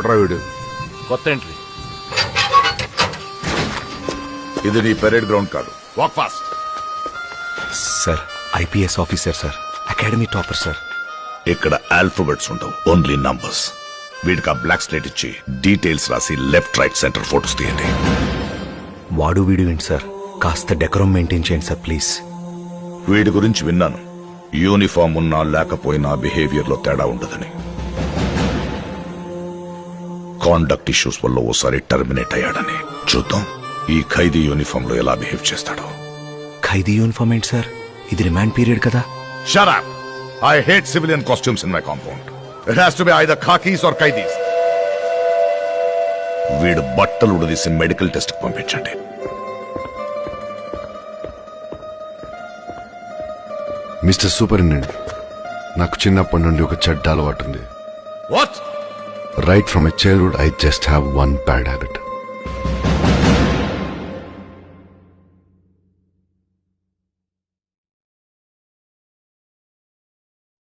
ఎవడ్రా వీడు? కొత్త ఎంట్రీ. ఇది నీ పెరేడ్ గ్రౌండ్ కాదు. Walk fast. Sir IPS officer sir, academy topper sir. ఇక్కడ ఆల్ఫాబెట్స్ ఉండవు, ఓన్లీ నంబర్స్. వీడికి ఆ బ్లాక్ స్లేట్ ఇచ్చి డీటెయిల్స్ రాసి లెఫ్ట్ రైట్ సెంటర్ ఫోటోస్ తీయండి. వాడు వీడు ఏంటి సార్, కాస్త డెకరం మెయింటైన్ చేయండి సార్ ప్లీజ్. వీడి గురించి విన్నాను, యూనిఫామ్ ఉన్నా లేకపోయినా బిహేవియర్ లో తేడా ఉండదని. కాండక్ట్ ఇష్యూస్ వల్ల ఓసారి టర్మినేట్ అయ్యాడని. చూద్దాం ఈ ఖైదీ యూనిఫామ్ లో ఎలా బిహేవ్ చేస్తాడో. ఖైదీ యూనిఫామ్ ఏంటి సార్, ఇది రిమాండ్ పీరియడ్ కదా. Shut up! I hate civilian costumes in my compound. It has to be either khakis or kaidis. వీడు బట్టలు ఉడదీసి మెడికల్ టెస్ట్ కు పంపించండి. మిస్టర్ సూపరింటెండెంట్, నాకు చిన్నప్పటి నుండి ఒక చెడ్డ అలవాటు ఉంది. What? Right from my childhood, I just have one bad habit.